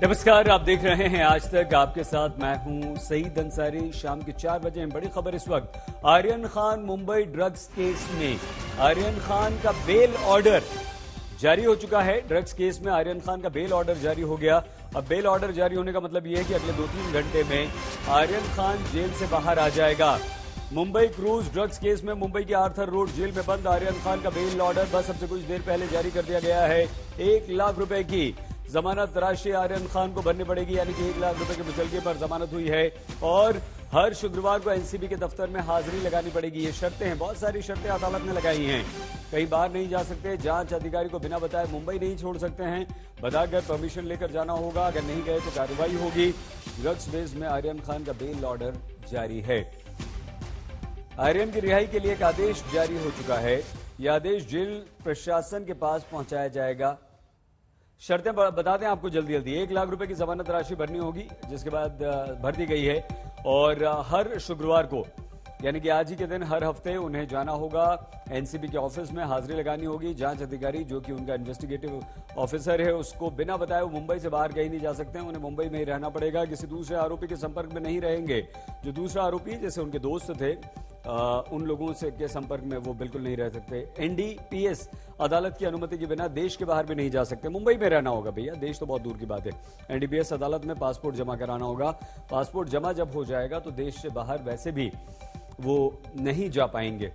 नमस्कार, आप देख रहे हैं आज तक। आपके साथ मैं हूं सईद अंसारी। शाम के 4 बजे बड़ी खबर इस वक्त। आर्यन खान मुंबई ड्रग्स केस में आर्यन खान का बेल ऑर्डर जारी हो चुका है। ड्रग्स केस में आर्यन खान का बेल ऑर्डर जारी हो गया। अब बेल ऑर्डर जारी होने का मतलब यह है कि अगले 2-3 घंटे में आर्यन खान जेल से बाहर आ जाएगा। मुंबई क्रूज ड्रग्स केस में मुंबई के आर्थर रोड जेल में बंद आर्यन खान का बेल ऑर्डर बस अब से कुछ देर पहले जारी कर दिया गया है। 1 लाख रुपए की जमानत राशि आर्यन खान को भरनी पड़ेगी, यानी कि 1 लाख रुपए के मुचलके पर जमानत हुई है और हर शुक्रवार को एनसीबी के दफ्तर में हाजिरी लगानी पड़ेगी। ये शर्तें हैं, बहुत सारी शर्तें अदालत ने लगाई हैं। कहीं बाहर नहीं जा सकते, जांच अधिकारी को बिना बताए मुंबई नहीं छोड़ सकते हैं, बताकर परमिशन लेकर जाना होगा, अगर नहीं गए तो कार्रवाई होगी। ड्रग्स केस में आर्यन खान का बेल ऑर्डर जारी है। आर्यन की रिहाई के लिए एक आदेश जारी हो चुका है। यह आदेश जेल प्रशासन के पास पहुंचाया जाएगा। शर्तें बता दें आपको जल्दी जल्दी। 1 लाख रुपए की जमानत राशि भरनी होगी, जिसके बाद भर दी गई है, और हर शुक्रवार को यानी कि आज ही के दिन हर हफ्ते उन्हें जाना होगा, एनसीबी के ऑफिस में हाजिरी लगानी होगी। जांच अधिकारी जो कि उनका इन्वेस्टिगेटिव ऑफिसर है, उसको बिना बताए वो मुंबई से बाहर कहीं नहीं जा सकते हैं, उन्हें मुंबई में ही रहना पड़ेगा। किसी दूसरे आरोपी के संपर्क में नहीं रहेंगे। जो दूसरा आरोपी जैसे उनके दोस्त थे, उन लोगों से के संपर्क में वो बिल्कुल नहीं रह सकते। एनडीपीएस अदालत की अनुमति के बिना देश के बाहर भी नहीं जा सकते। मुंबई में रहना होगा भैया, देश तो बहुत दूर की बात है। एनडीपीएस अदालत में पासपोर्ट जमा कराना होगा। पासपोर्ट जमा जब हो जाएगा तो देश से बाहर वैसे भी वो नहीं जा पाएंगे।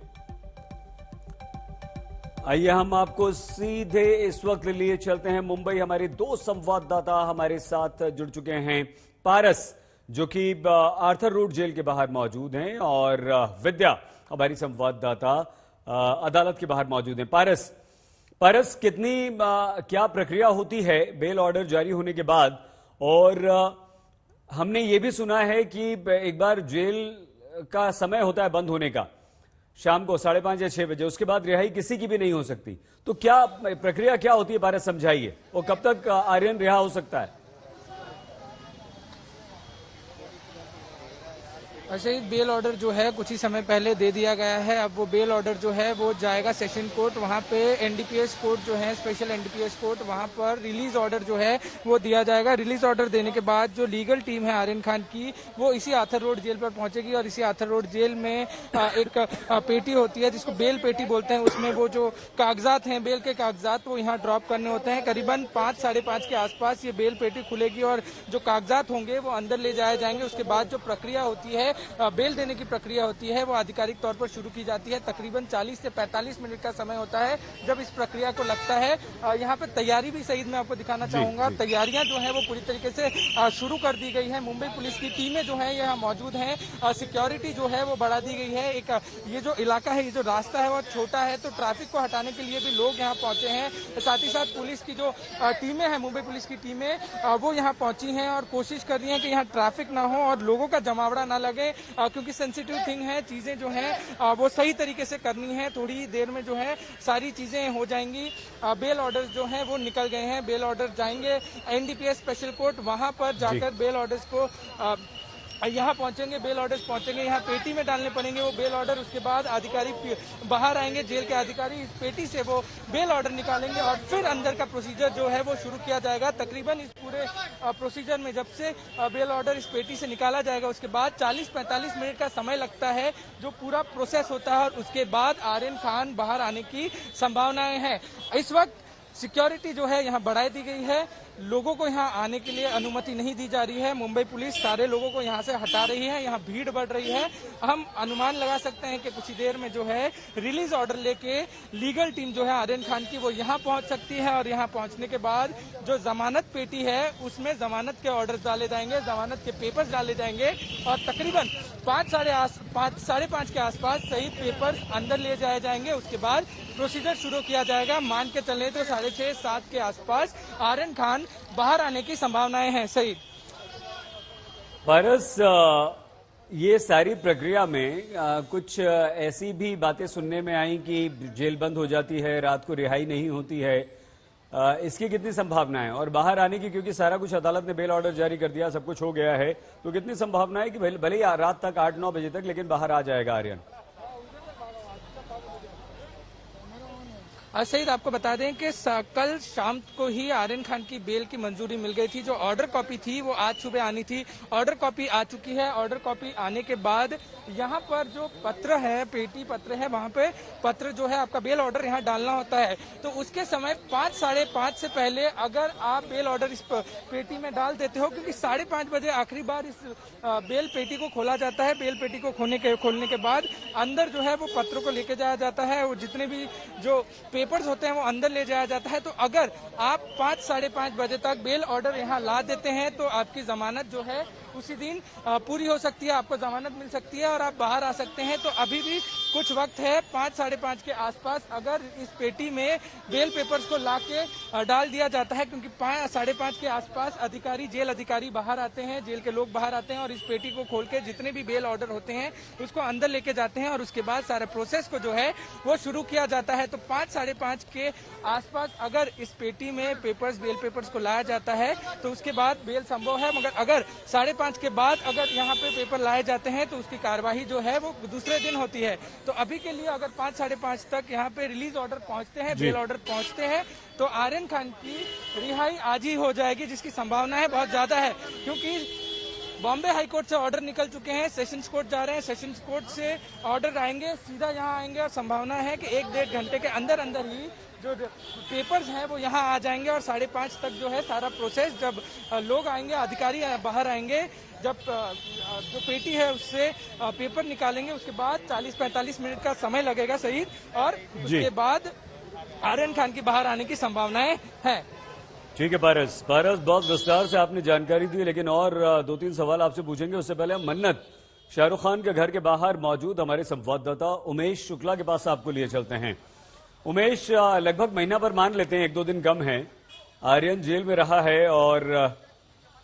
आइए हम आपको सीधे इस वक्त लिए चलते हैं मुंबई। हमारे 2 संवाददाता हमारे साथ जुड़ चुके हैं। पारस, जो कि आर्थर रोड जेल के बाहर मौजूद हैं, और विद्या, हमारी संवाददाता, अदालत के बाहर मौजूद हैं। पारस, कितनी क्या प्रक्रिया होती है बेल ऑर्डर जारी होने के बाद? और हमने ये भी सुना है कि एक बार जेल का समय होता है बंद होने का, शाम को 5:30 या 6 बजे, उसके बाद रिहाई किसी की भी नहीं हो सकती। तो क्या प्रक्रिया क्या होती है पारस, समझाइए, और कब तक आर्यन रिहा हो सकता है? शहीद बेल ऑर्डर जो है कुछ ही समय पहले दे दिया गया है। अब वो बेल ऑर्डर जो है वो जाएगा सेशन कोर्ट, वहां पे एनडीपीएस कोर्ट जो है, स्पेशल एनडीपीएस कोर्ट, वहां पर रिलीज ऑर्डर जो है वो दिया जाएगा। रिलीज ऑर्डर देने के बाद जो लीगल टीम है आर्यन खान की, वो इसी आर्थर रोड जेल पर पहुंचेगी, और इसी आर्थर रोड जेल में एक पेटी होती है जिसको बेल पेटी बोलते हैं। उसमें वो जो कागजात हैं, बेल के कागजात, वो यहाँ ड्रॉप करने होते हैं। करीबन 5-5:30 के आसपास ये बेल पेटी खुलेगी और जो कागजात होंगे वो अंदर ले जाए जाएंगे। उसके बाद जो प्रक्रिया होती है, बेल देने की प्रक्रिया होती है, वो आधिकारिक तौर पर शुरू की जाती है। तकरीबन 40 से 45 मिनट का समय होता है जब इस प्रक्रिया को लगता है। यहाँ पे तैयारी भी सईद मैं आपको दिखाना चाहूंगा। तैयारियां जो है वो पूरी तरीके से शुरू कर दी गई है। मुंबई पुलिस की टीमें जो है यहाँ मौजूद हैं। सिक्योरिटी जो है वो बढ़ा दी गई है। एक ये जो इलाका है, ये जो रास्ता है वो छोटा है, तो ट्रैफिक को हटाने के लिए भी लोग यहाँ पहुंचे हैं। साथ ही साथ पुलिस की जो टीमें हैं, मुंबई पुलिस की टीमें, वो यहाँ पहुंची हैं और कोशिश कर रही हैं कि यहाँ ट्रैफिक ना हो और लोगों का जमावड़ा ना लगे, क्योंकि सेंसिटिव थिंग है, चीजें जो हैं वो सही तरीके से करनी है। थोड़ी देर में जो है सारी चीजें हो जाएंगी। बेल ऑर्डर्स जो हैं वो निकल गए हैं। बेल ऑर्डर जाएंगे एनडीपीएस स्पेशल कोर्ट, वहां पर जाकर बेल ऑर्डर्स को यहाँ पहुंचेंगे, बेल ऑर्डर्स पहुंचेंगे, यहाँ पेटी में डालने पड़ेंगे वो बेल ऑर्डर। उसके बाद अधिकारी बाहर आएंगे, जेल के अधिकारी, इस पेटी से वो बेल ऑर्डर निकालेंगे और फिर अंदर का प्रोसीजर जो है वो शुरू किया जाएगा। तकरीबन इस पूरे प्रोसीजर में जब से बेल ऑर्डर इस पेटी से निकाला जाएगा, उसके बाद 40-45 मिनट का समय लगता है जो पूरा प्रोसेस होता है, और उसके बाद आर्यन खान बाहर आने की संभावनाएं हैं। इस वक्त सिक्योरिटी जो है यहाँ बढ़ा दी गई है। लोगों को यहाँ आने के लिए अनुमति नहीं दी जा रही है। मुंबई पुलिस सारे लोगों को यहाँ से हटा रही है। यहाँ भीड़ बढ़ रही है। हम अनुमान लगा सकते हैं कि कुछ ही देर में जो है रिलीज ऑर्डर लेके लीगल टीम जो है आर्यन खान की, वो यहाँ पहुँच सकती है, और यहाँ पहुँचने के बाद जो जमानत पेटी है उसमें जमानत के ऑर्डर डाले जाएंगे, जमानत के पेपर्स डाले जाएंगे, और तकरीबन 5-5:30 के आसपास सही पेपर अंदर ले जाए जाएंगे। उसके बाद प्रोसीजर शुरू किया जाएगा। मान के चले तो 6:30-7 के आसपास आर्यन खान बाहर आने की संभावनाएं हैं। सही पारस, ये सारी प्रक्रिया में कुछ ऐसी भी बातें सुनने में आई कि जेल बंद हो जाती है, रात को रिहाई नहीं होती है, इसकी कितनी संभावना है? और बाहर आने की, क्योंकि सारा कुछ अदालत ने बेल ऑर्डर जारी कर दिया, सब कुछ हो गया है, तो कितनी संभावना है कि भले ही रात तक 8-9 बजे तक, लेकिन बाहर आ जाएगा आर्यन? सईद, आपको बता दें कि कल शाम को ही आर्यन खान की बेल की मंजूरी मिल गई थी। जो ऑर्डर कॉपी थी वो आज सुबह आनी थी। ऑर्डर कॉपी आ चुकी है। ऑर्डर कॉपी आने के बाद यहाँ पर जो पत्र है, पेटी पत्र है, वहाँ पे पत्र जो है आपका बेल ऑर्डर यहाँ डालना होता है। तो उसके समय 5, साढ़े 5 से पहले अगर आप बेल ऑर्डर इस पेटी में डाल देते हो, क्योंकि 5:30 बजे आखिरी बार इस बेल पेटी को खोला जाता है। बेल पेटी को खोलने के बाद अंदर जो है वो पत्रों को लेके जाया जाता है। वो जितने भी जो पेपर्स होते हैं वो अंदर ले जाया जाता है। तो अगर आप 5, साढ़े 5 बजे तक बेल ऑर्डर यहाँ ला देते हैं तो आपकी जमानत जो है उसी दिन पूरी हो सकती है, आपको जमानत मिल सकती है और आप बाहर आ सकते हैं। तो अभी भी कुछ वक्त है, 5, साढ़े 5 के आसपास अगर इस पेटी में बेल पेपर्स को लाके डाल दिया जाता है, क्योंकि 5, साढ़े 5 के आसपास अधिकारी, जेल अधिकारी बाहर आते हैं, जेल के लोग बाहर आते हैं और इस पेटी को खोल के जितने भी बेल ऑर्डर होते हैं उसको अंदर लेके जाते हैं और उसके बाद सारा प्रोसेस को जो है वो शुरू किया जाता है। तो 5, साढ़े 5 के आसपास अगर इस पेटी में बेल पेपर्स को लाया जाता है तो उसके बाद बेल संभव है। मगर अगर 5:30 के बाद अगर यहाँ पे पेपर लाए जाते हैं तो उसकी कार्यवाही जो है वो दूसरे दिन होती है। तो अभी के लिए अगर 5, साढ़े 5 तक यहाँ पे रिलीज ऑर्डर पहुँचते हैं, बेल ऑर्डर पहुँचते हैं, तो आर्यन खान की रिहाई आज ही हो जाएगी, जिसकी संभावना है बहुत ज्यादा है। क्योंकि बॉम्बे हाईकोर्ट से ऑर्डर निकल चुके हैं, सेशंस कोर्ट जा रहे हैं, सेशंस कोर्ट से ऑर्डर आएंगे, सीधा यहाँ आएंगे और संभावना है कि 1-1.5 घंटे के अंदर अंदर ही जो पेपर्स हैं वो यहाँ आ जाएंगे और 5:30 तक जो है सारा प्रोसेस, जब लोग आएंगे, अधिकारी बाहर आएंगे, जब जो पेटी है उससे पेपर निकालेंगे, उसके बाद 40-45 मिनट का समय लगेगा सही, और उसके बाद आर्यन खान की बाहर आने की संभावनाएं हैं। ठीक है पारस, बहुत विस्तार से आपने जानकारी दी, लेकिन और 2-3 सवाल आपसे पूछेंगे। उससे पहले हम मन्नत, शाहरुख खान के घर के बाहर मौजूद हमारे संवाददाता उमेश शुक्ला के पास आपको लिए चलते हैं। उमेश, लगभग महीना पर मान लेते हैं, 1-2 दिन कम है, आर्यन जेल में रहा है और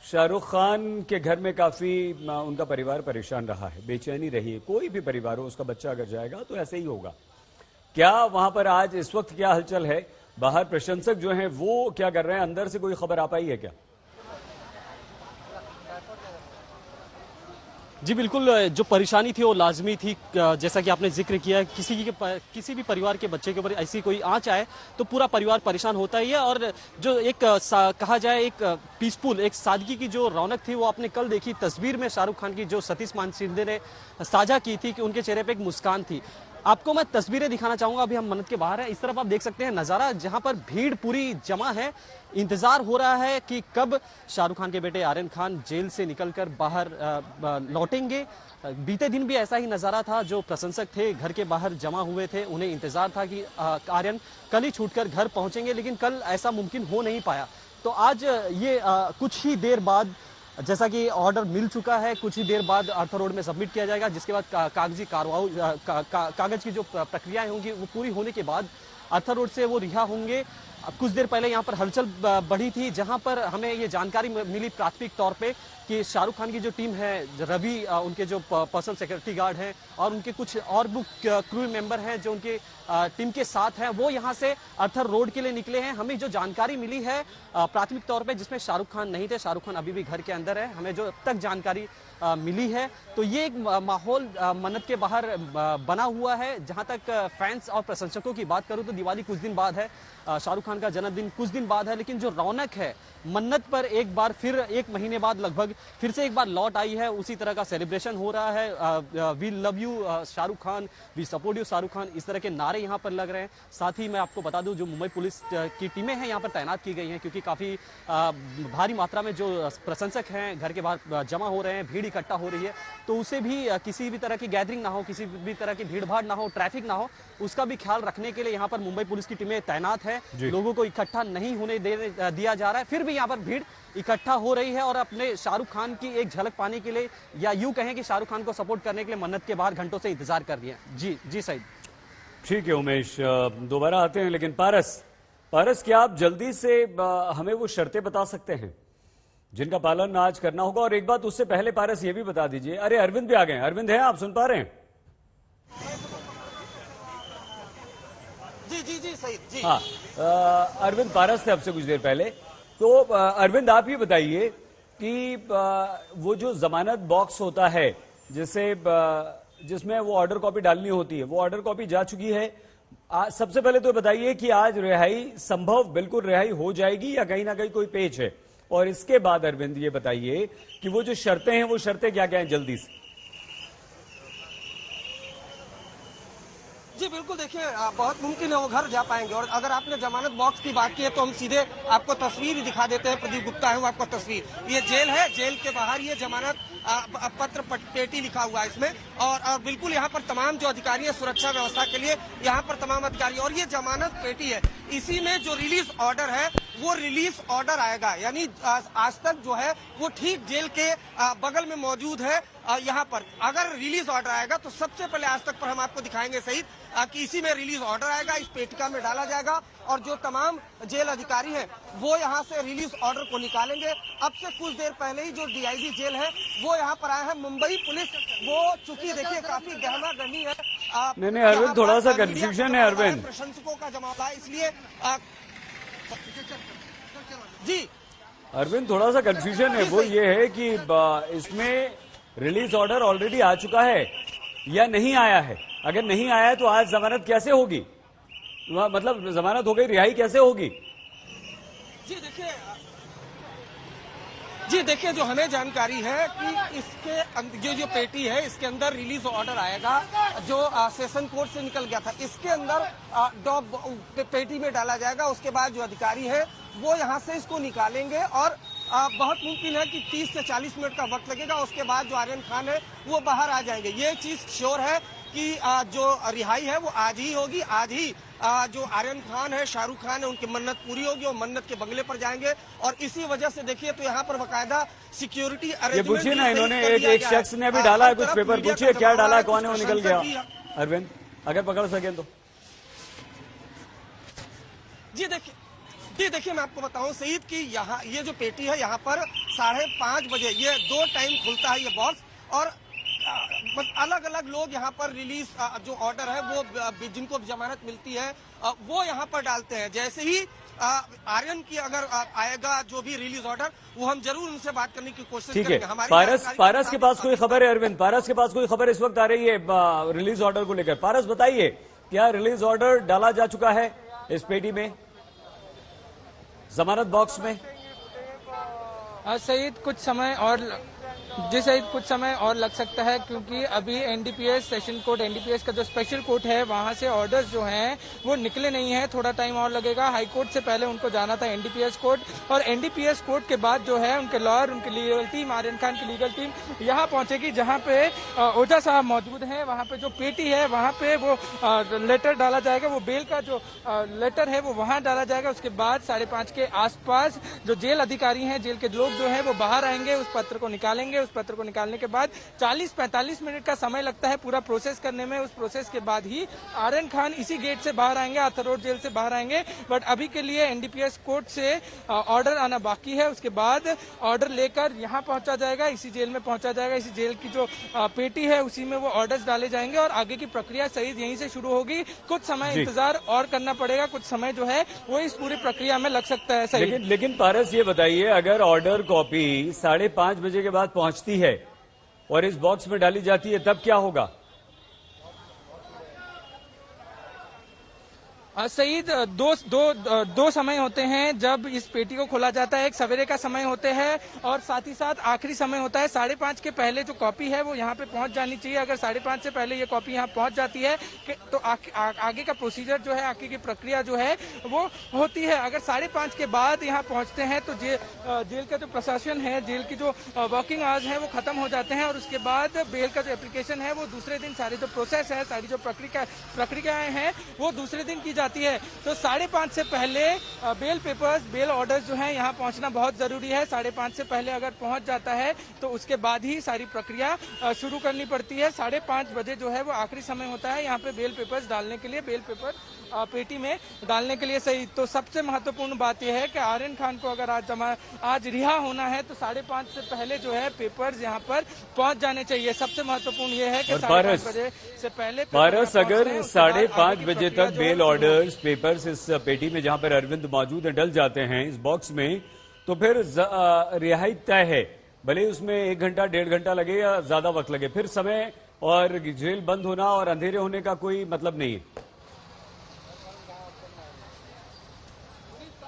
शाहरुख खान के घर में काफी उनका परिवार परेशान रहा है, बेचैनी रही है। कोई भी परिवार हो, उसका बच्चा अगर जाएगा तो ऐसे ही होगा। क्या वहां पर आज इस वक्त क्या हलचल है? बाहर प्रशंसक जो हैं वो क्या कर रहे हैं? अंदर से कोई खबर आ पाई है क्या? जी बिल्कुल, जो परेशानी थी वो लाजमी थी। जैसा कि आपने जिक्र किया, किसी भी परिवार के बच्चे के ऊपर ऐसी कोई आंच आए तो पूरा परिवार परेशान होता ही है। और जो एक कहा जाए एक पीसफुल, एक सादगी की जो रौनक थी वो आपने कल देखी तस्वीर में। शाहरुख खान की जो सतीश मान शिंदे ने साझा की थी कि उनके चेहरे पे एक मुस्कान थी। आपको मैं तस्वीरें दिखाना चाहूंगा। अभी हम मन्नत के बाहर हैं, इस तरफ आप देख सकते हैं नजारा, जहां पर भीड़ पूरी जमा है। इंतजार हो रहा है कि कब शाहरुख खान के बेटे आर्यन खान जेल से निकलकर बाहर लौटेंगे। बीते दिन भी ऐसा ही नजारा था, जो प्रशंसक थे घर के बाहर जमा हुए थे, उन्हें इंतजार था कि आर्यन कल ही छूटकर घर पहुंचेंगे, लेकिन कल ऐसा मुमकिन हो नहीं पाया। तो आज ये कुछ ही देर बाद, जैसा कि ऑर्डर मिल चुका है, कुछ ही देर बाद अर्थर रोड में सबमिट किया जाएगा, जिसके बाद कागजी कागज की जो प्रक्रियाएं होंगी वो पूरी होने के बाद अर्थर रोड से वो रिहा होंगे। कुछ देर पहले यहाँ पर हलचल बढ़ी थी, जहां पर हमें ये जानकारी मिली प्राथमिक तौर पे कि शाहरुख खान की जो टीम है, रवि उनके जो पर्सनल सिक्योरिटी गार्ड हैं और उनके कुछ और भी क्रू मेंबर हैं जो उनके टीम के साथ हैं, वो यहाँ से अर्थर रोड के लिए निकले हैं। हमें जो जानकारी मिली है प्राथमिक तौर पे, जिसमें शाहरुख खान नहीं थे, शाहरुख खान अभी भी घर के अंदर है, हमें जो अब तक जानकारी मिली है, तो ये एक माहौल मन्नत के बाहर बना हुआ है। जहां तक फैंस और प्रशंसकों की बात करूं तो दिवाली कुछ दिन बाद है, शाहरुख खान का जन्मदिन कुछ दिन बाद है, लेकिन जो रौनक है मन्नत पर एक बार फिर 1 महीने बाद लगभग फिर से एक बार लौट आई है। उसी तरह का सेलिब्रेशन हो रहा है। We love you Shahrukh Khan, we support you Shahrukh Khan, इस तरह के नारे यहाँ पर लग रहे हैं। साथ ही मैं आपको बता दूं, जो मुंबई पुलिस की टीमें हैं यहाँ पर तैनात की गई हैं, क्योंकि काफी भारी मात्रा में जो प्रशंसक हैं घर के बाहर जमा हो रहे हैं, भीड़ इकट्ठा हो रही है, तो उसे भी किसी भी तरह की गैदरिंग ना हो, किसी भी तरह की भीड़ भाड़ ना हो, ट्रैफिक ना हो, उसका भी ख्याल रखने के लिए यहाँ पर मुंबई पुलिस की टीमें तैनात है। लोगों को इकट्ठा नहीं होने दिया जा रहा है, फिर भी यहाँ पर भीड़ इकट्ठा हो रही है और अपने शाहरुख खान की एक झलक पाने के लिए, या यूं कहें कि शाहरुख खान को सपोर्ट करने के लिए मन्नत के बाहर घंटों से इंतजार कर रही है। जी सईद। ठीक है उमेश, दोबारा आते हैं, लेकिन पारस क्या आप जल्दी से हमें वो शर्तें बता सकते हैं जिनका पालन आज करना होगा? और एक बात उससे पहले पारस ये भी बता दीजिए, अरे अरविंद भी आ गए। अरविंद है, आप सुन पा रहे हैं? जी सईद जी। हाँ, अरविंद पारस थे आपसे कुछ देर पहले। तो अरविंद आप ये बताइए कि वो जो जमानत बॉक्स होता है जिसमें वो ऑर्डर कॉपी डालनी होती है, वो ऑर्डर कॉपी जा चुकी है, सबसे पहले तो बताइए कि आज रिहाई संभव, बिल्कुल रिहाई हो जाएगी या कहीं ना कहीं कोई पेच है? और इसके बाद अरविंद ये बताइए कि वो जो शर्तें हैं वो शर्तें क्या क्या हैं जल्दी से? जी बिल्कुल, देखिए बहुत मुमकिन है वो घर जा पाएंगे। और अगर आपने जमानत बॉक्स की बात की है तो हम सीधे आपको तस्वीर ही दिखा देते हैं। प्रदीप गुप्ता है वो आपको तस्वीर, ये जेल है, जेल के बाहर ये जमानत पत्र पेटी लिखा हुआ है इसमें। और बिल्कुल यहाँ पर तमाम जो अधिकारी है सुरक्षा व्यवस्था के लिए यहाँ पर तमाम अधिकारी, और ये जमानत पेटी है, इसी में जो रिलीज ऑर्डर है वो रिलीज ऑर्डर आएगा। यानी आज तक जो है वो ठीक जेल के बगल में मौजूद है। यहाँ पर अगर रिलीज ऑर्डर आएगा तो सबसे पहले आज तक पर हम आपको दिखाएंगे सहित कि इसी में रिलीज ऑर्डर आएगा, इस पेटिका में डाला जाएगा और जो तमाम जेल अधिकारी हैं वो यहाँ से रिलीज ऑर्डर को निकालेंगे। अब से कुछ देर पहले ही जो डीआईजी जेल है वो यहाँ पर आया है। मुंबई पुलिस वो चूंकि देखिए काफी गहमा गहमी है। नहीं अरविंद, थोड़ा सा कंफ्यूजन है अरविंद, प्रशंसकों का जमावड़ा है, इसलिए जी अरविंद थोड़ा सा कंफ्यूजन है। वो ये है कि इसमें रिलीज ऑर्डर ऑलरेडी आ चुका है या नहीं आया है? अगर नहीं आया है तो आज जमानत कैसे होगी? मतलब जमानत हो गई, रिहाई कैसे होगी? जी देखिए जो हमें जानकारी है कि इसके जो पेटी है इसके अंदर रिलीज ऑर्डर आएगा जो सेशन कोर्ट से निकल गया था, इसके अंदर पेटी में डाला जाएगा। उसके बाद जो अधिकारी है वो यहाँ से इसको निकालेंगे और बहुत मुमकिन है कि 30 से 40 मिनट का वक्त लगेगा। उसके बाद जो आर्यन खान है वो बाहर आ जाएंगे। ये चीज श्योर है कि जो रिहाई है वो आज ही होगी। आज ही जो आर्यन खान है, शाहरुख खान है, उनकी मन्नत पूरी होगी और मन्नत के बंगले पर जाएंगे। और इसी वजह से देखिए तो यहाँ पर बकायदा सिक्योरिटी अरेंजमेंट, ये पूछिए ना, इन्होंने एक शख्स ने भी डाला है कुछ पेपर, पूछिए क्या डाला है, कौन है, वो निकल गया। अरविंद अगर पकड़ सके तो। जी देखिए मैं आपको बताऊं सईद कि यहाँ ये जो पेटी है यहाँ पर 5:30 बजे ये 2 टाइम खुलता है ये बॉक्स। और अलग अलग लोग यहाँ पर रिलीज जो ऑर्डर है वो जिनको जमानत मिलती है वो यहाँ पर डालते हैं। जैसे ही आर्यन की अगर आएगा जो भी रिलीज ऑर्डर वो हम जरूर उनसे बात करने की कोशिश करेंगे। हमारी पारस के पास कोई खबर है अरविंद? पारस के पास कोई खबर इस वक्त आ रही है रिलीज ऑर्डर को लेकर? पारस बताइए, क्या रिलीज ऑर्डर डाला जा चुका है इस पेटी में, जमानत बॉक्स में? सईद कुछ समय और लग सकता है क्योंकि अभी एनडीपीएस सेशन कोर्ट, एनडीपीएस का जो स्पेशल कोर्ट है वहां से ऑर्डर्स जो हैं वो निकले नहीं हैं। थोड़ा टाइम और लगेगा। हाई कोर्ट से पहले उनको जाना था एनडीपीएस कोर्ट और एनडीपीएस कोर्ट के बाद जो है उनके लॉयर, उनकी लीगल टीम, आर्यन खान की लीगल टीम यहाँ पहुंचेगी जहाँ पे ओझा साहब मौजूद हैं। वहाँ पे जो पेटी है वहाँ पे वो लेटर डाला जाएगा, वो बेल का जो लेटर है वो वहाँ डाला जाएगा। उसके बाद 5:30 के आसपास जो जेल अधिकारी हैं, जेल के लोग जो है वो बाहर आएंगे, उस पत्र को निकालेंगे। उस पत्र को निकालने के बाद 40-45 मिनट का समय लगता है पूरा प्रोसेस करने में। उस प्रोसेस के बाद ही आर्यन खान इसी गेट से बाहर आएंगे, आर्थर रोड जेल से बाहर आएंगे। बट अभी के लिए एनडीपीएस कोर्ट से ऑर्डर आना बाकी है। उसके बाद ऑर्डर लेकर यहाँ पहुंचा जाएगा, इसी जेल में पहुंचा जाएगा। इसी जेल की जो पेटी है उसी में वो ऑर्डर्स डाले जाएंगे और आगे की प्रक्रिया सही यहीं से शुरू होगी। कुछ समय इंतजार और करना पड़ेगा, कुछ समय जो है वो इस पूरी प्रक्रिया में लग सकता है। सही लेकिन पारस ये बताइए, अगर ऑर्डर कॉपी 5:30 बजे के बाद पहुंचती है और इस बॉक्स में डाली जाती है तब क्या होगा? सईद दो समय होते हैं जब इस पेटी को खोला जाता है। एक सवेरे का समय होते हैं और साथ ही साथ आखिरी समय होता है। 5:30 के पहले जो कॉपी है वो यहाँ पे पहुंच जानी चाहिए। अगर 5:30 से पहले ये कॉपी यहाँ पहुंच जाती है तो आगे का प्रोसीजर जो है, आगे की प्रक्रिया जो है वो होती है। अगर 5:30 के बाद यहाँ पहुंचते हैं तो जेल का जो प्रशासन है, जेल की जो वर्किंग आवर्स है वो खत्म हो जाते हैं और उसके बाद बेल का जो एप्लीकेशन है वो दूसरे दिन, सारी जो प्रोसेस है, सारी जो प्रक्रियाएं हैं वो दूसरे दिन की जाती है। तो 5:30 से पहले बेल पेपर्स, बेल ऑर्डर्स जो हैं यहाँ पहुंचना बहुत जरूरी है। 5:30 से पहले अगर पहुंच जाता है तो उसके बाद ही सारी प्रक्रिया शुरू करनी पड़ती है। 5:30 बजे जो है वो आखिरी समय होता है यहाँ पे बेल पेपर्स डालने के लिए, बेल पेपर पेटी में डालने के लिए। सही तो सबसे महत्वपूर्ण बात यह है कि आर्यन खान को अगर आज रिहा होना है तो 5:30 से पहले जो है पेपर्स यहाँ पर पहुंच जाने चाहिए। सबसे महत्वपूर्ण यह है कि 5:30 बजे से पहले पारस, अगर 5:30 बजे तक बेल ऑर्डर्स, पेपर्स इस पेटी में जहां पर अरविंद मौजूद है डल जाते हैं इस बॉक्स में, तो फिर रिहाई तय है। भले उसमें 1 घंटा 1.5 घंटा लगे या ज्यादा वक्त लगे, फिर समय और जेल बंद होना और अंधेरे होने का कोई मतलब नहीं है।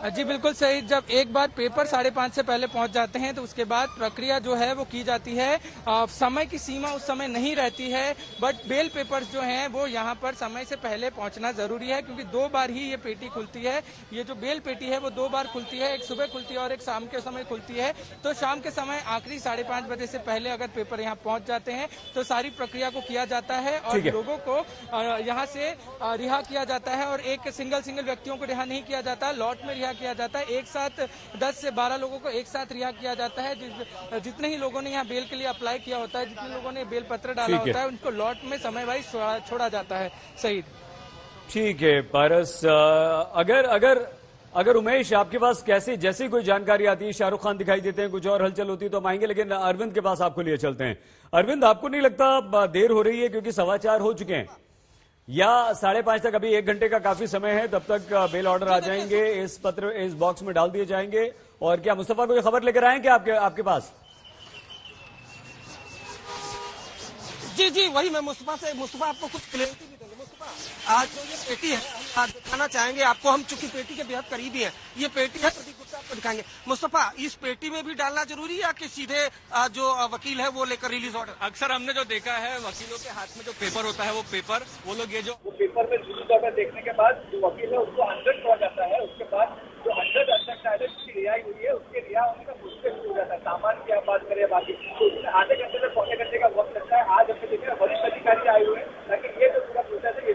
जी बिल्कुल सही। जब एक बार पेपर 5:30 से पहले पहुंच जाते हैं तो उसके बाद प्रक्रिया जो है वो की जाती है। समय की सीमा उस समय नहीं रहती है, बट बेल पेपर्स जो हैं वो यहाँ पर समय से पहले पहुंचना जरूरी है, क्योंकि 2 बार ही ये पेटी खुलती है। ये जो बेल पेटी है वो 2 बार खुलती है, एक सुबह खुलती है और एक शाम के समय खुलती है। तो शाम के समय आखिरी 5:30 बजे से पहले अगर पेपर यहाँ पहुंच जाते हैं तो सारी प्रक्रिया को किया जाता है और लोगों को यहाँ से रिहा किया जाता है। और एक सिंगल व्यक्तियों को रिहा नहीं किया जाता, लॉट में रिहा किया जाता है। एक साथ 10 से 12 लोगों को एक साथ रिहा किया जाता है। जितने ही लोगों ने यहाँ बेल के लिए अप्लाई किया होता है, जितने लोगों ने बेल पत्र डाला होता है, उनको लॉट में समय वाइज छोड़ा जाता है। सही ठीक है पारस, अगर उमेश आपके पास कैसी जैसी कोई जानकारी आती है, शाहरुख खान दिखाई देते हैं, कुछ और हलचल होती है तो हम आएंगे, लेकिन अरविंद के पास आपको लिए चलते हैं। अरविंद, आपको नहीं लगता देर हो रही है क्योंकि 4:15 हो चुके हैं, या 5:30 तक अभी 1 घंटे का काफी समय है, तब तक बेल ऑर्डर आ जाएंगे, इस बॉक्स में डाल दिए जाएंगे? और क्या मुस्तफा कोई खबर लेकर आए क्या आपके पास? जी वही मैं मुस्तफा आपको कुछ क्लियरिटी भी देंगे। मुस्तफा, आज जो ये पेटी है आज दिखाना चाहेंगे आपको हम, चूंकि पेटी के बेहद करीबी है। ये पेटी है, प्रदीप गुप्ता आपको दिखाएंगे। मुस्तफा, इस पेटी में भी डालना जरूरी है या कि सीधे जो वकील है वो लेकर रिलीज ऑर्डर? अक्सर हमने जो देखा है वकीलों के हाथ में जो पेपर होता है वो लोग ये जो पेपर में रिलीज ऑर्डर देखने के बाद जो वकील है उसको 100 हो जाता है। उसके बाद जो 100 अंडर जिसकी रिहाई हुई है उसके रिहा होने का मुश्किल हो जाता है। सामान की आप बात करें बाकी तो उसमें आधे घंटे से पौने घंटे का वक्त लगता है। आज हमने देखा वरिष्ठ अधिकारी आए हुए हैं ताकि ये जो पूरा प्रोसेस है ये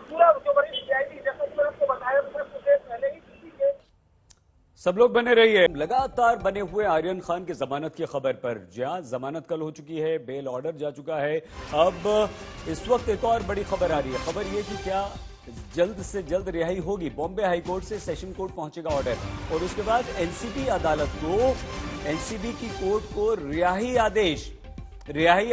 पूरा जो वरिष्ठ न्यायाधीश जैसा कि मैंने आपको बताया पहले ही सब लोग बने रहिए। लगातार बने हुए आर्यन खान की जमानत की खबर पर, जहां जमानत कल हो चुकी है, बेल ऑर्डर जा चुका है। अब इस वक्त एक और बड़ी खबर आ रही है। खबर यह कि क्या जल्द से जल्द रिहाई होगी। बॉम्बे हाई कोर्ट से सेशन कोर्ट पहुंचेगा ऑर्डर और उसके बाद एनसीबी अदालत को, एनसीबी की कोर्ट को रिहाई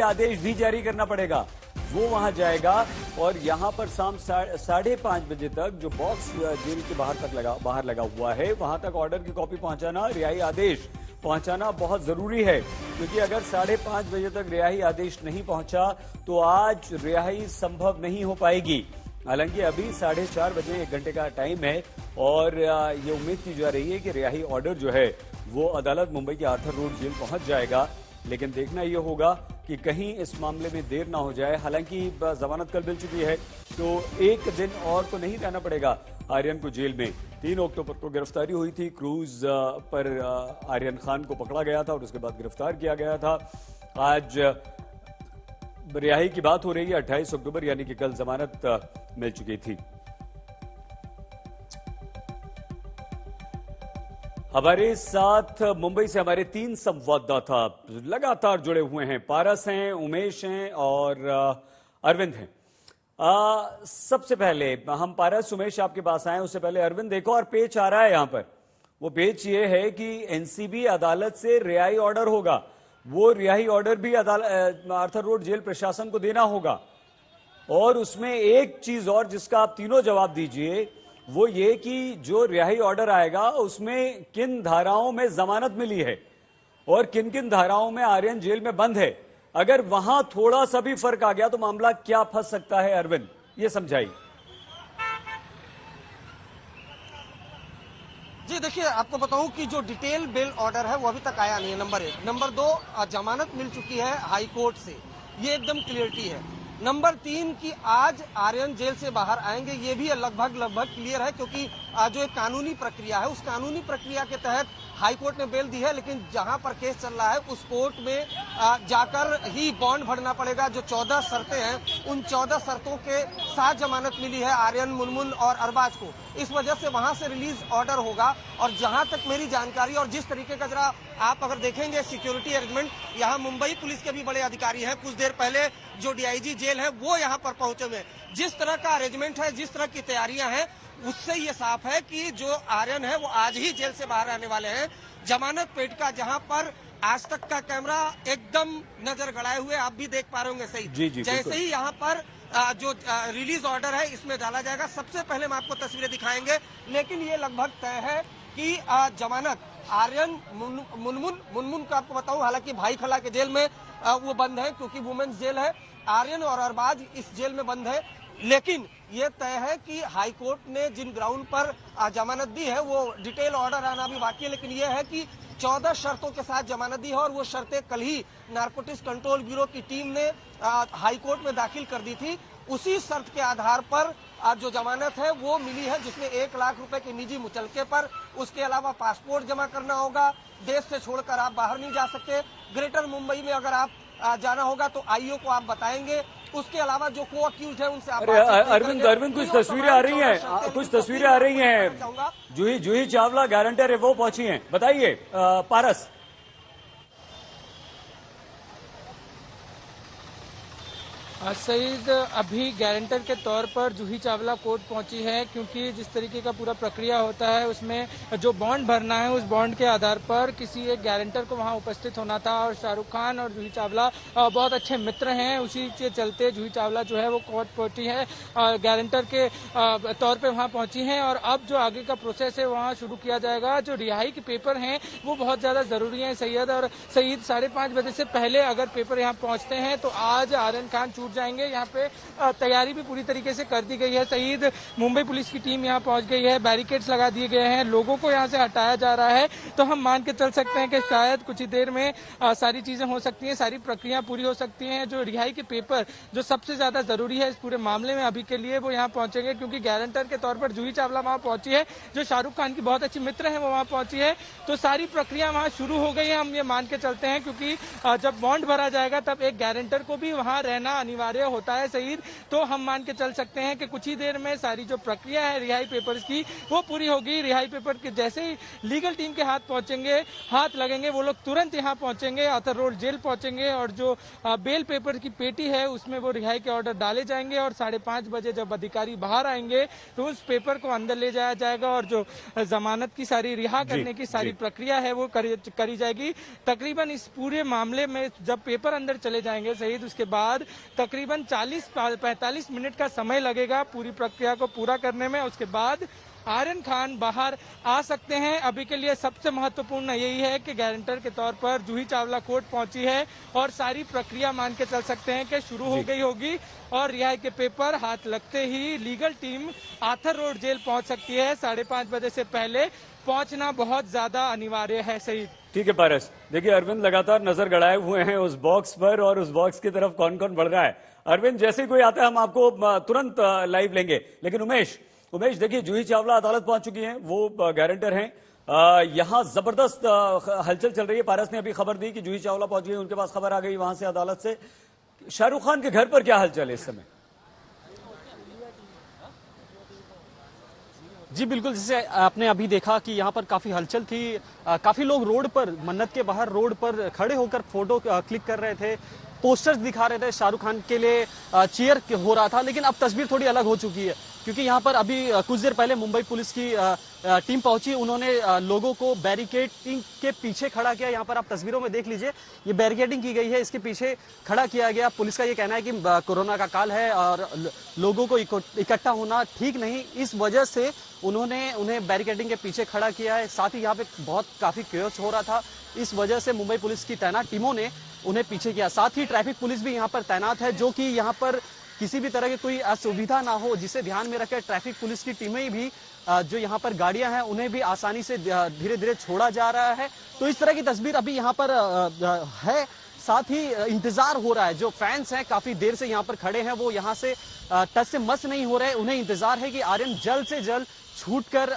आदेश भी जारी करना पड़ेगा। वो वहां जाएगा और यहां पर शाम 5:30 बजे तक जो बॉक्स जेल के बाहर लगा हुआ है वहां तक ऑर्डर की कॉपी पहुंचाना, रिहाई आदेश पहुंचाना बहुत जरूरी है, क्योंकि अगर 5:30 बजे तक रिहाई आदेश नहीं पहुंचा तो आज रिहाई संभव नहीं हो पाएगी। हालांकि अभी 4:30 बजे 1 घंटे का टाइम है और ये उम्मीद की जा रही है कि रिहाई ऑर्डर जो है वो अदालत मुंबई के आर्थर रोड जेल पहुंच जाएगा। लेकिन देखना यह होगा कि कहीं इस मामले में देर ना हो जाए। हालांकि जमानत कल मिल चुकी है तो 1 दिन और तो नहीं रहना पड़ेगा आर्यन को जेल में। 3 अक्टूबर को गिरफ्तारी हुई थी, क्रूज पर आर्यन खान को पकड़ा गया था और उसके बाद गिरफ्तार किया गया था। आज रिहाई की बात हो रही है 28 अक्टूबर, यानी कि कल जमानत मिल चुकी थी। हमारे साथ मुंबई से हमारे 3 संवाददाता लगातार जुड़े हुए हैं। पारस हैं, उमेश हैं और अरविंद हैं। सबसे पहले हम पारस उमेश आपके पास आए, उससे पहले अरविंद, एक और पेच आ रहा है यहां पर। वो पेच ये है कि एनसीबी अदालत से रिहाई ऑर्डर होगा, वो रिहाई ऑर्डर भी आर्थर रोड जेल प्रशासन को देना होगा। और उसमें एक चीज और जिसका आप तीनों जवाब दीजिए, वो ये कि जो रिहाई ऑर्डर आएगा उसमें किन धाराओं में जमानत मिली है और किन किन धाराओं में आर्यन जेल में बंद है। अगर वहां थोड़ा सा भी फर्क आ गया तो मामला क्या फंस सकता है? अरविंद, ये समझाइए। जी देखिए, आपको बताऊं कि जो डिटेल बेल ऑर्डर है वो अभी तक आया नहीं है, नंबर 1। नंबर 2, जमानत मिल चुकी है हाई कोर्ट से, ये एकदम क्लियरिटी है। नंबर 3 कि आज आर्यन जेल से बाहर आएंगे, ये भी लगभग क्लियर है, क्योंकि जो एक कानूनी प्रक्रिया है उस कानूनी प्रक्रिया के तहत हाई कोर्ट ने बेल दी है। लेकिन जहां पर केस चल रहा है उस कोर्ट में जाकर ही बॉन्ड भरना पड़ेगा। जो 14 शर्तें हैं उन 14 शर्तों के साथ जमानत मिली है आर्यन, मुनमुन और अरबाज को। इस वजह से वहां से रिलीज ऑर्डर होगा। और जहां तक मेरी जानकारी और जिस तरीके का जरा आप अगर देखेंगे सिक्योरिटी अरेंजमेंट, यहाँ मुंबई पुलिस के भी बड़े अधिकारी हैं। कुछ देर पहले जो डीआईजी जेल है वो यहाँ पर पहुंचे हुए। जिस तरह का अरेंजमेंट है, जिस तरह की तैयारियां हैं, उससे ये साफ है कि जो आर्यन है वो आज ही जेल से बाहर आने वाले हैं। जमानत पेट का जहां पर आज तक का कैमरा एकदम नजर गड़ाए हुए आप भी देख पा रहे होंगे सही। जैसे ही यहाँ पर जो रिलीज ऑर्डर है इसमें डाला जाएगा, सबसे पहले हम आपको तस्वीरें दिखाएंगे। लेकिन ये लगभग तय है कि जमानत आर्यन, मुनमुन का आपको बताऊं, हालांकि भाई खला के जेल में वो बंद है क्योंकि वुमेन्स जेल है। आर्यन और अरबाज इस जेल में बंद है। लेकिन ये तय है कि हाई कोर्ट ने जिन ग्राउंड पर जमानत दी है वो डिटेल ऑर्डर आना भी बाकी है, लेकिन ये है कि 14 शर्तों के साथ जमानत दी है और वो शर्तें कल ही नारकोटिक्स कंट्रोल ब्यूरो की टीम ने हाई कोर्ट में दाखिल कर दी थी। उसी शर्त के आधार पर जो जमानत है वो मिली है, जिसमें 1 लाख रुपए के निजी मुचलके पर, उसके अलावा पासपोर्ट जमा करना होगा, देश से छोड़कर आप बाहर नहीं जा सकते, ग्रेटर मुंबई में अगर आप जाना होगा तो आईओ को आप बताएंगे, उसके अलावा जो को अक्यूज है उनसे आप अरविंद कुछ तस्वीरें आ रही हैं, कुछ तस्वीरें आ रही हैं। जूही चावला गारंटर है, वो पहुंची हैं, बताइए पारस। सईद अभी गारंटर के तौर पर जूही चावला कोर्ट पहुंची है, क्योंकि जिस तरीके का पूरा प्रक्रिया होता है उसमें जो बॉन्ड भरना है उस बॉन्ड के आधार पर किसी एक गारंटर को वहां उपस्थित होना था और शाहरुख खान और जूही चावला बहुत अच्छे मित्र हैं, उसी के चलते जूही चावला जो है वो कोर्ट पहुंची है, गारंटर के तौर पर वहां पहुंची है। और अब जो आगे का प्रोसेस है वहाँ शुरू किया जाएगा। जो रिहाई के पेपर हैं वो बहुत ज्यादा जरूरी है सैयद, और सईद 5:30 बजे से पहले अगर पेपर यहाँ पहुंचते हैं तो आज आर्यन खान जाएंगे। यहाँ पे तैयारी भी पूरी तरीके से कर दी गई है सईद, मुंबई पुलिस की टीम यहाँ पहुंच गई है, बैरिकेड्स लगा दिए गए हैं, लोगों को यहाँ से हटाया जा रहा है। तो हम मान के चल सकते हैं कि शायद कुछ ही देर में सारी चीजें हो सकती हैं, सारी प्रक्रिया पूरी हो सकती हैं। जो रिहाई के पेपर जो सबसे ज्यादा जरूरी है इस पूरे मामले में अभी के लिए, वो यहाँ पहुंचेंगे, क्योंकि गारंटर के तौर पर जूही चावला वहाँ पहुंची है, जो शाहरुख खान की बहुत अच्छी मित्र है वो वहाँ पहुंची है। तो सारी प्रक्रिया वहाँ शुरू हो गई है, हम ये मान के चलते हैं, क्योंकि जब बॉन्ड भरा जाएगा तब एक गारंटर को भी वहाँ रहना अनिवार्य होता है सईद। तो हम मान के चल सकते हैं कि कुछ ही देर में सारी जो प्रक्रिया है रिहाई पेपर्स की वो पूरी होगी। रिहाई पेपर के जैसे ही लीगल टीम के हाथ लगेंगे वो लोग तुरंत यहाँ पहुंचेंगे, आर्थर रोड जेल पहुंचेंगे, और जो बेल पेपर की पेटी है उसमें वो रिहाई के ऑर्डर डाले जाएंगे, और 5:30 बजे जब अधिकारी बाहर आएंगे तो उस पेपर को अंदर ले जाया जाएगा और जो जमानत की सारी रिहा करने की सारी प्रक्रिया है वो करी जाएगी। तकरीबन इस पूरे मामले में जब पेपर अंदर चले जाएंगे सईद, उसके बाद तकरीबन 40-45 मिनट का समय लगेगा पूरी प्रक्रिया को पूरा करने में। उसके बाद आर्यन खान बाहर आ सकते हैं। अभी के लिए सबसे महत्वपूर्ण यही है कि गारंटर के तौर पर जूही चावला कोर्ट पहुंची है और सारी प्रक्रिया मान के चल सकते हैं कि शुरू हो गई होगी, और रिहाई के पेपर हाथ लगते ही legal team Arthur Road jail पहुंच सकती है। 5:30 बजे से पहले पहुंचना बहुत ज्यादा अनिवार्य है सही। ठीक है पारस, देखिए अरविंद लगातार नजर गड़ाए हुए हैं उस बॉक्स पर, और उस बॉक्स की तरफ कौन कौन बढ़ रहा है। अरविंद जैसे ही कोई आता है हम आपको तुरंत लाइव लेंगे। लेकिन उमेश देखिए जूही चावला अदालत पहुंच चुकी हैं, वो गारंटर हैं। यहां जबरदस्त हलचल चल रही है। पारस ने अभी खबर दी कि जूही चावला पहुंच गई, उनके पास खबर आ गई वहां से अदालत से। शाहरुख खान के घर पर क्या हलचल है इस समय? जी बिल्कुल, जैसे आपने अभी देखा कि यहाँ पर काफी हलचल थी, काफी लोग रोड पर, मन्नत के बाहर रोड पर खड़े होकर फोटो क्लिक कर रहे थे, पोस्टर्स दिखा रहे थे, शाहरुख खान के लिए चीयर हो रहा था। लेकिन अब तस्वीर थोड़ी अलग हो चुकी है, क्योंकि यहाँ पर अभी कुछ देर पहले मुंबई पुलिस की टीम पहुंची, उन्होंने लोगों को बैरिकेडिंग के पीछे खड़ा किया। यहाँ पर आप तस्वीरों में देख लीजिए, ये बैरिकेडिंग की गई है, इसके पीछे खड़ा किया गया। पुलिस का ये कहना है कि कोरोना का काल है और लोगों को इकट्ठा होना ठीक नहीं, इस वजह से उन्हें बैरिकेडिंग के पीछे खड़ा किया है। साथ ही यहाँ पे काफी क्योस हो रहा था, इस वजह से मुंबई पुलिस की तैनात टीमों ने उन्हें पीछे किया। साथ ही ट्रैफिक पुलिस भी यहाँ पर तैनात है, जो कि यहाँ पर किसी भी तरह की कोई असुविधा ना हो, जिसे ध्यान में रखकर ट्रैफिक पुलिस की टीमें भी जो यहाँ पर गाड़ियां हैं उन्हें भी आसानी से धीरे धीरे छोड़ा जा रहा है। तो इस तरह की तस्वीर अभी यहाँ पर है। साथ ही इंतजार हो रहा है, जो फैंस हैं काफी देर से यहाँ पर खड़े हैं, वो यहाँ से टच से मस नहीं हो रहे। उन्हें इंतजार है कि आर्यन जल्द से जल्द छूटकर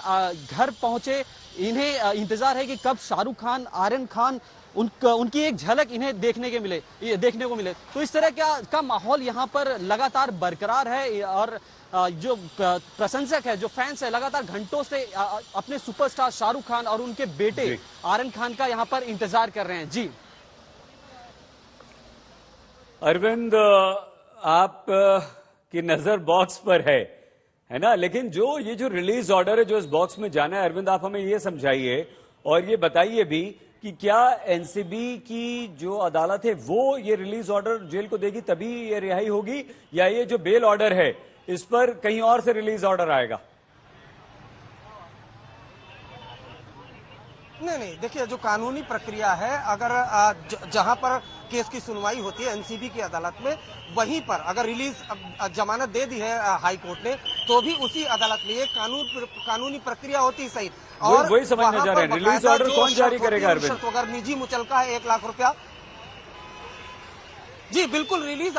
घर पहुंचे। इन्हें इंतजार है कि कब शाहरुख खान, आर्यन खान, उनकी एक झलक इन्हें देखने को मिले। तो इस तरह का माहौल यहाँ पर लगातार बरकरार है, और जो प्रशंसक है, जो फैंस है, लगातार घंटों से अपने सुपरस्टार शाहरुख खान और उनके बेटे आर्यन खान का यहाँ पर इंतजार कर रहे हैं। जी अरविंद, आप की नजर बॉक्स पर है ना, लेकिन ये जो रिलीज ऑर्डर है जो इस बॉक्स में जाना है, अरविंद आप हमें ये समझाइए और ये बताइए भी कि क्या एनसीबी की जो अदालत है वो ये रिलीज ऑर्डर जेल को देगी तभी ये रिहाई होगी, या ये जो बेल ऑर्डर है इस पर कहीं और से रिलीज ऑर्डर आएगा? नहीं, देखिए जो कानूनी प्रक्रिया है, अगर जहां पर केस की सुनवाई होती है एनसीबी की अदालत में, वहीं पर अगर रिलीज जमानत दे दी है हाई कोर्ट ने, तो भी उसी अदालत में ये कानूनी प्रक्रिया होती है सही। और वही समझना चाह रहे हैं, रिलीज ऑर्डर कौन जारी करेगा अरविंद? अगर निजी मुचलका है 1 लाख रुपया, जी बिल्कुल, रिलीज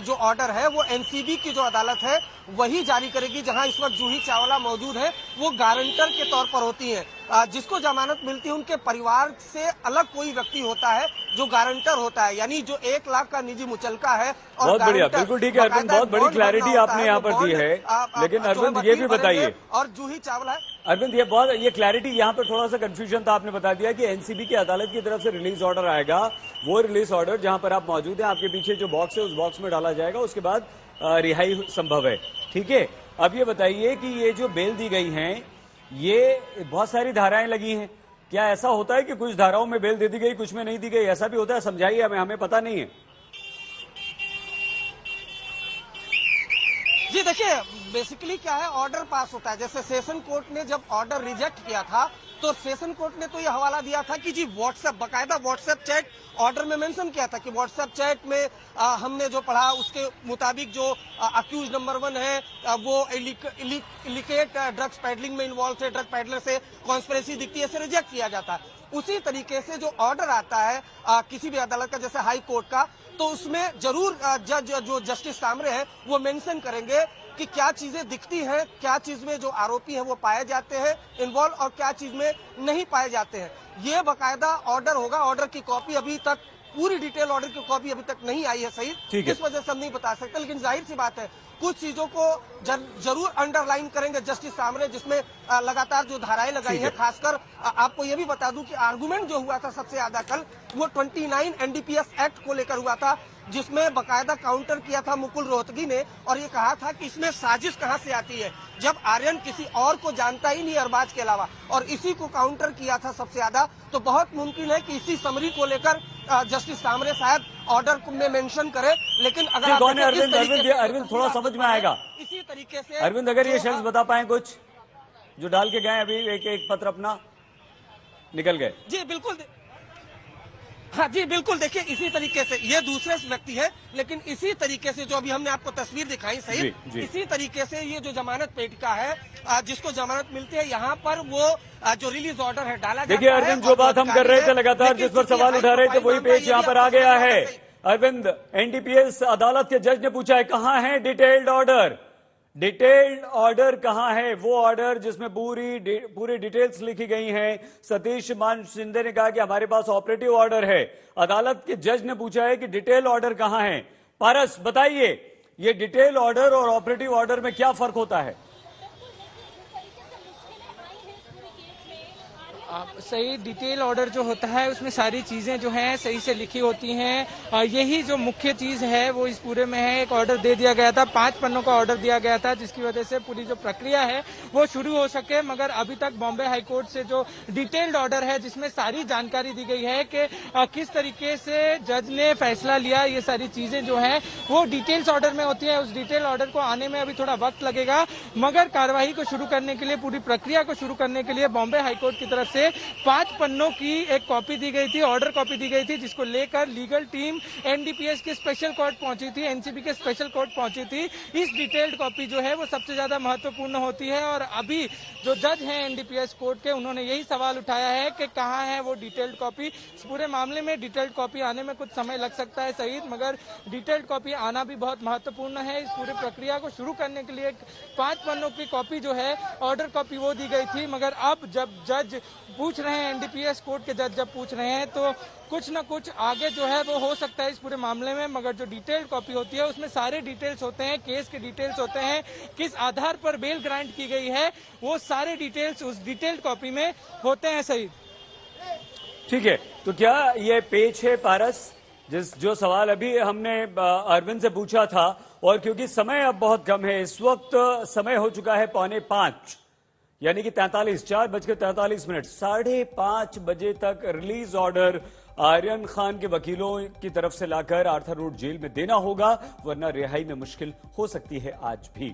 जो ऑर्डर है वो एनसीबी की जो अदालत है वही जारी करेगी। जहां इस वक्त जूही चावला मौजूद है, वो गारंटर के तौर पर होती है। जिसको जमानत मिलती है उनके परिवार से अलग कोई व्यक्ति होता है जो गारंटर होता है, यानी जो 1 लाख का निजी मुचलका है। और बहुत बढ़िया, बिल्कुल ठीक है अरविंद, बहुत बड़ी क्लैरिटी आपने यहाँ पर दी है। लेकिन अरविंद ये भी बताइए, और जूही चावला अरविंद ये क्लैरिटी, यहाँ पर थोड़ा सा कंफ्यूजन था, आपने बता दिया कि एनसीबी की अदालत की तरफ से रिलीज ऑर्डर आएगा। वो रिलीज ऑर्डर जहां पर आप मौजूद हैं, आपके पीछे जो बॉक्स है उस बॉक्स में डाला जाएगा, उसके बाद रिहाई संभव है। ठीक है, अब ये बताइए कि ये जो बेल दी गई है, ये बहुत सारी धाराएं लगी हैं, क्या ऐसा होता है कि कुछ धाराओं में बेल दे दी गई, कुछ में नहीं दी गई, ऐसा भी होता है? समझाइए हमें पता नहीं है। जी देखिए, बेसिकली क्या है, ऑर्डर पास होता है। जैसे सेशन कोर्ट ने जब ऑर्डर रिजेक्ट किया था, तो सेशन कोर्ट ने तो ये हवाला दिया था कि जी व्हाट्सएप, बकायदा व्हाट्सएप चैट ऑर्डर में मेंशन किया था कि व्हाट्सएप चैट में हमने जो पढ़ा उसके मुताबिक जो अक्यूज नंबर 1 है वो इलिकेट ड्रग्स पैडलिंग में इन्वॉल्व थे, ड्रग पैडलर से कॉन्स्पिरेसी दिखती है, इसे रिजेक्ट किया जाता है। उसी तरीके से जो ऑर्डर आता है किसी भी अदालत का, जैसे हाई कोर्ट का, तो उसमें जरूर जज जो जस्टिस सामरे हैं वो मेंशन करेंगे कि क्या चीजें दिखती हैं, क्या चीज में जो आरोपी है वो पाए जाते हैं इन्वॉल्व, और क्या चीज में नहीं पाए जाते हैं। ये बकायदा ऑर्डर होगा। ऑर्डर की कॉपी अभी तक, पूरी डिटेल ऑर्डर की कॉपी अभी तक नहीं आई है सही, इस वजह से हम नहीं बता सकते। लेकिन जाहिर सी बात है, कुछ चीजों को जरूर अंडरलाइन करेंगे जस्टिस सामरे, जिसमें लगातार जो धाराएं लगाई है। खासकर आपको ये भी बता दूं कि आर्गुमेंट जो हुआ था सबसे ज्यादा कल, वो 29 एनडीपीएस एक्ट को लेकर हुआ था, जिसमें बकायदा काउंटर किया था मुकुल रोहतगी ने, और ये कहा था कि इसमें साजिश कहां से आती है, जब आर्यन किसी और को जानता ही नहीं अरबाज के अलावा, और इसी को काउंटर किया था सबसे ज्यादा। तो बहुत मुमकिन है कि इसी समरी को लेकर जस्टिस सामरे शायद ऑर्डर में मेंशन करे। लेकिन अगर अरविंद थोड़ा समझ में आएगा इसी तरीके से, अरविंद अगर ये शख्स बता पाए कुछ जो डाल के गए अभी एक पत्र अपना निकल गए। जी बिल्कुल, हाँ जी बिल्कुल, देखिए इसी तरीके से ये दूसरे व्यक्ति है, लेकिन इसी तरीके से जो अभी हमने आपको तस्वीर दिखाई सही, इसी तरीके से ये जो जमानत पेटिका है, जिसको जमानत मिलती है, यहाँ पर वो जो रिलीज ऑर्डर है डाला जाता है। देखिए अरविंद, जो बात हम कर रहे थे लगातार, जिस पर सवाल उठा रहे थे, वही पेज यहाँ पर आ गया है। अरविंद, एनडीपीएस अदालत के जज ने पूछा है कहाँ है डिटेल्ड ऑर्डर, डिटेल्ड ऑर्डर कहां है? वो ऑर्डर जिसमें पूरी डिटेल्स लिखी गई हैं। सतीश मान शिंदे ने कहा कि हमारे पास ऑपरेटिव ऑर्डर है। अदालत के जज ने पूछा है कि डिटेल ऑर्डर कहां है। पारस बताइए, ये डिटेल ऑर्डर और ऑपरेटिव ऑर्डर में क्या फर्क होता है? सही, डिटेल ऑर्डर जो होता है उसमें सारी चीजें जो हैं सही से लिखी होती हैं। यही जो मुख्य चीज है वो इस पूरे में है। एक ऑर्डर दे दिया गया था, 5 पन्नों का ऑर्डर दिया गया था, जिसकी वजह से पूरी जो प्रक्रिया है वो शुरू हो सके। मगर अभी तक बॉम्बे हाईकोर्ट से जो डिटेल्ड ऑर्डर है, जिसमें सारी जानकारी दी गई है कि किस तरीके से जज ने फैसला लिया, ये सारी चीजें जो है वो डिटेल्स ऑर्डर में होती है। उस डिटेल ऑर्डर को आने में अभी थोड़ा वक्त लगेगा, मगर कार्यवाही को शुरू करने के लिए, पूरी प्रक्रिया को शुरू करने के लिए बॉम्बे हाईकोर्ट की तरफ से 5 पन्नों की एक कॉपी दी गई थी, ऑर्डर कॉपी दी गई थी, जिसको लेकर लीगल टीम एनडीपीएस के स्पेशल कोर्ट पहुंची थी, एनसीबी के स्पेशल कोर्ट पहुंची थी। इस डिटेल्ड कॉपी जो है वो सबसे ज्यादा महत्वपूर्ण होती है। और अभी जो जज हैं एनडीपीएस कोर्ट के, उन्होंने यही सवाल उठाया है कि कहां है वो डिटेल्ड कॉपी। इस पूरे मामले में डिटेल्ड कॉपी आने में कुछ समय लग सकता है सही, मगर डिटेल्ड कॉपी आना भी बहुत महत्वपूर्ण है। इस पूरी प्रक्रिया को शुरू करने के लिए 5 पन्नों की कॉपी जो है, ऑर्डर कॉपी, वो दी गई थी। मगर अब जब जज पूछ रहे हैं, एनडीपीएस कोर्ट के जज जब पूछ रहे हैं, तो कुछ न कुछ आगे जो है वो हो सकता है इस पूरे मामले में। मगर जो डिटेल्ड कॉपी होती है उसमें सारे डिटेल्स होते हैं, केस के डिटेल्स होते हैं, किस आधार पर बेल ग्रांट की गई है, वो सारे डिटेल्स उस डिटेल्ड कॉपी में होते हैं सही। ठीक है, तो क्या ये पेज है पारस, जो सवाल अभी हमने अरविंद से पूछा था, और क्योंकि समय अब बहुत कम है, इस वक्त समय हो चुका है 4:45, यानी कि 4:43, 5:30 बजे तक रिलीज ऑर्डर आर्यन खान के वकीलों की तरफ से लाकर आर्थर रोड जेल में देना होगा, वरना रिहाई में मुश्किल हो सकती है आज भी।